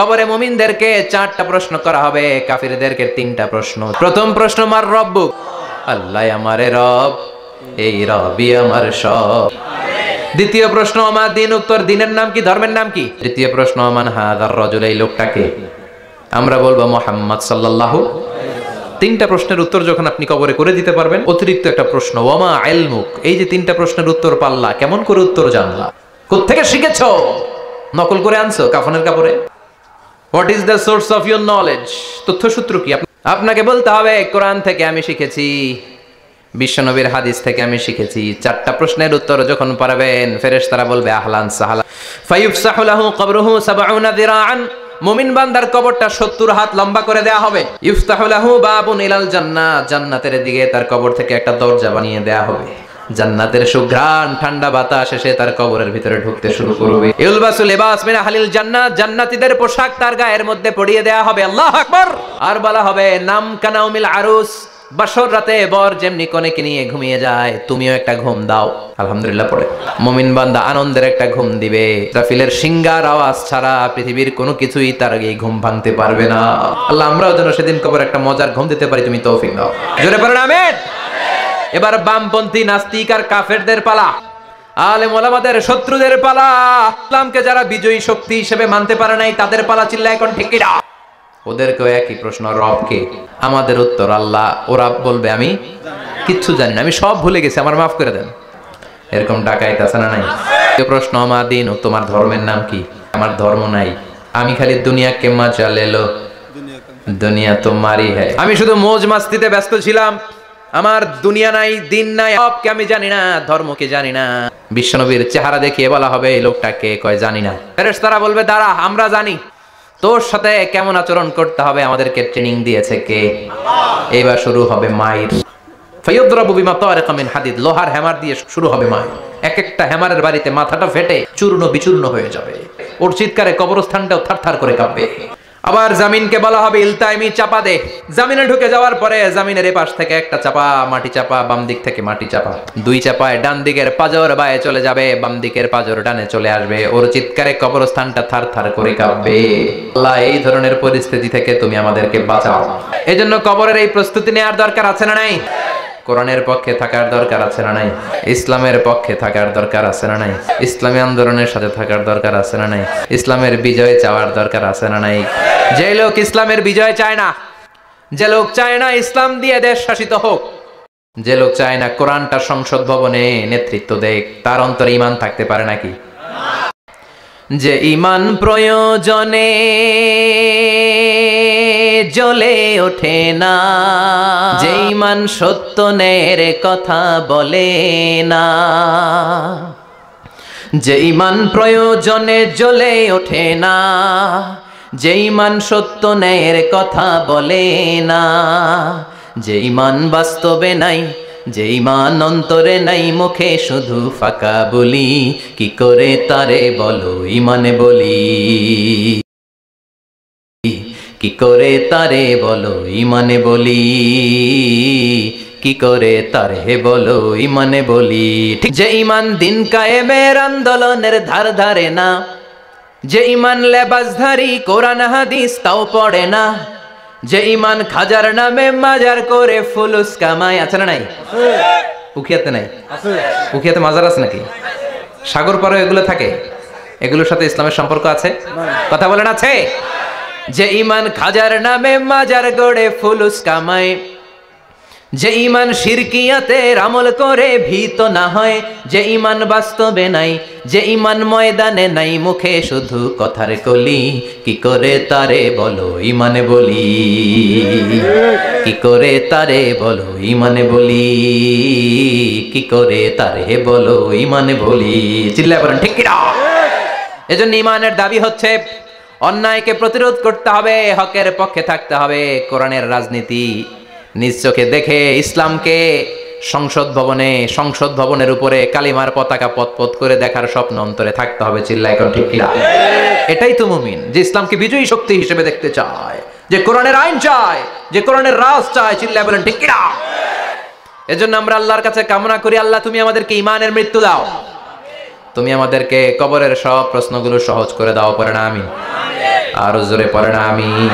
কবরে মুমিনদেরকে 4টা প্রশ্ন করা হবে, কাফিরদেরকে 3টা প্রশ্ন। প্রথম প্রশ্ন, মার রব্বুক, আল্লাহ আমারে রব, এই রবই আমার সব। দ্বিতীয় প্রশ্ন, আমার দিন, উত্তর দিনের নাম কি, ধর্মের নাম কি। তৃতীয় প্রশ্ন, মান হাদার রাজুল, এই লোকটাকে। আমরা বলবো মুহাম্মদ সাল্লাল্লাহু। 3টা প্রশ্নের উত্তর যখন আপনি কবরে করে দিতে পারবেন, অতিরিক্ত একটা প্রশ্ন, ওয়ামা ইলমুক, এই যে 3টা প্রশ্নের উত্তর পাল্লা, কেমন করে উত্তর জানলা, কোত্থেকে শিখেছো, নকল করে আনছো কাফনের কাপড়ে। What is the source of your knowledge, তথ্যসূত্র কি। আপনাকে বলতে হবে কোরআন থেকে আমি শিখেছি, বিশ্বনবীর হাদিস থেকে আমি শিখেছি। 4টা প্রশ্নের উত্তর যখন পারবেন, ফেরেশতারা বলবে আহলান সাহলা, ফায়ুফসাহু লাহু কবরুহু 70 যিরাআন, মুমিন বান্দার কবরটা 70 হাত লম্বা করে দেয়া হবে। ইফতাহু লাহু বাবুন ইলাল জান্নাহ, জান্নাতের দিকে তার কবর থেকে একটা দরজা বানিয়ে দেয়া হবে। জান্নাতের সুঘ্রাণ, ঠান্ডা বাতাস এসে তার কবরের ভিতরে ঢুকতে শুরু করবে। ইউলবাসু লিবাস মিন আহলিল জান্নাত, জান্নাতীদের পোশাক তার গায়ের মধ্যে পরিয়ে দেয়া হবে। আল্লাহু আকবার। আর বলা হবে, নাম কানাউমিল আরুস, বাসর রাতে বর যেমনি কনেকে নিয়ে ঘুমিয়ে যায়, তুমিও একটা ঘুম দাও। আলহামদুলিল্লাহ পড়ে মুমিন বান্দা আনন্দের একটা ঘুম দিবে। ইসরাফিলের সিংগার আওয়াজ ছাড়া পৃথিবীর কোনো কিছুই তার এই ঘুম ভাঙতে পারবে না। আল্লাহ আমরাও যেন সেদিন কবরে একটা মজার ঘুম দিতে পারি, তুমি তৌফিক দাও। জোরে পড়েন আমিন। এবার বামপন্থী নাস্তিক আর কাফেরদের পালা, আলেম ওলামাদের শত্রুদের পালা, ইসলামকে যারা বিজয়ী শক্তি হিসেবে মানতে পারে নাই তাদের পালা। চিল্লা এখন ঠিক কিনা। ওদেরকেও একই প্রশ্ন, রব কে। আমাদের উত্তর আল্লাহ। ওরা বলবে আমি কিচ্ছু জানি না, আমি সব ভুলে গেছি, আমার মাফ করে দেন। এরকম ডাকাইত আছে না নাই। প্রশ্ন, আমার দিন, তোমার ধর্মের নাম কি। আমার ধর্ম নাই, আমি খালি দুনিয়া কে মজা লেলো, দুনিয়া তোমারই হ্যায়। আমি শুধু মৌজ মাস্তিতে ব্যস্ত ছিলাম, আমার দুনিয়া নাই, দিন নাই, সবকে আমি জানি না, ধর্মকে জানি না। বিশ্বনবীর চেহারা দেখিয়ে বলা হবে এই লোকটাকে, কয় জানি না। ফেরেশতারা বলবে দাঁড়া, আমরা জানি, তোর সাথে কেমন আচরণ করতে হবে আমাদেরকে ট্রেনিং দিয়েছে কে। এবার শুরু হবে মাইর। ফায়ুদরাবু বিমা তারিকা মিন হাদিদ, লোহার হ্যামার দিয়ে শুরু হবে মাইর। এক একটা হ্যামারের বাড়িতে মাথাটা ফেটে চূর্ণ বিচূর্ণ হয়ে যাবে, ওর চিৎকারে কবরস্থানটাও থারথার করে কাঁপবে। আবার জামিনকে বলা হবে ইলতাইমি, চাপা দে। জামিনে ঢুকে যাওয়ার পরে জামিনের এই পাশ থেকে একটা চাপা, মাটি চাপা, বাম দিক থেকে মাটি চাপা, 2 চাপায় ডান দিকের পাজর বায়ে চলে যাবে, বাম দিকের পাজর ডানে চলে আসবে, ওর চিৎকারে কবরস্থানটা থারথার করে কাঁপবে। আল্লাহ এই ধরনের পরিস্থিতি থেকে তুমি আমাদেরকে বাঁচাও। এজন্য কবরের এই প্রস্তুতি নেওয়ার দরকার আছে না নাই। কোরআনের পক্ষে থাকার দরকার আছে না নাই। ইসলামের পক্ষে থাকার দরকার আছে না নাই। ইসলামী আন্দোলনের সাথে থাকার দরকার আছে না নাই। ইসলামের বিজয় চাওয়ার দরকার আছে না নাই। যে লোক ইসলামের বিজয় চায় না, যে লোক চায় না ইসলাম দিয়ে দেশ শাসিত হোক, যে লোক চায় না কোরআনটা সংসদ ভবনে নেতৃত্ব দেখ, তার অন্তরে ঈমান থাকতে পারে নাকি। যে ঈমান প্রয়োজনে জ্বলে ওঠে না, যে ঈমান সত্য ন্যায়ের কথা বলে না, যে ঈমান প্রয়োজনে জ্বলে ওঠে না, যে ঈমান সত্য ন্যায়ের কথা বলে না, যে ঈমান বাস্তবে নাই, যে ঈমান অন্তরে নাই, মুখে শুধু ফাঁকা বলি, কি করে তারে বলো ঈমানে বলি, কি করে তারে বলো ঈমানে বলি, কি করে তারে বলো ঈমানে বলি। ঠিক যে ঈমান দিন কায়েমের আন্দোলনের ধার ধারে না, যে ঈমান লেবাসধারী কোরআন হাদিস তাও পড়ে না, যে ঈমান খাজার নামে মাজার করে ফুলুস কামায়। আছে না নাই? উখিয়াতে নাই? উখিয়াতে মাজার আছে নাকি? সাগর পারে এগুলো থাকে, এগুলোর সাথে ইসলামের সম্পর্ক আছে? কথা বলেন আছে? যে ঈমান খাজার নামে মাজার গড়ে ফুলুস কামায়, যে ঈমান শিরকিয়াতের আমল করে ভীত না হয়, যে ঈমান বাস্তবে নাই, যে ঈমান ময়দানে নাই, মুখে শুধু কথার কলি, কি করে তারে বলো ঈমানে বলি, কি করে তারে বলো ঈমানে বলি, কি করে তারে বলো ঈমানে বলি। চিল্লায় বলেন ঠিক কিনা। এজন্য ঈমানের দাবি হচ্ছে অন্যায়কে প্রতিরোধ করতে হবে, হকের পক্ষে থাকতে হবে। কোরআনের রাজনীতি নিজ চোখে দেখে ইসলামকে সংসদ ভবনের উপরে কালিমার পতাকা পতপত করে দেখার স্বপ্ন অন্তরে থাকতে হবে। চিল্লা এখন ঠিক কিনা। এটাই তো মুমিন, যে ইসলামকে বিজয়ী শক্তি হিসেবে দেখতে চায়, যে কোরআনের আইন চায়, যে কোরআনের রাজ চায়। চিল্লা বলেন ঠিক কিনা। এজন্য আমরা আল্লাহর কাছে কামনা করি, আল্লাহ তুমি আমাদেরকে ঈমানের মৃত্যু দাও, তুমি আমাদেরকে কবরের সব প্রশ্নগুলো সহজ করে দাও। পড়েন আমিন। আরো জোরে পড়েন আমিন।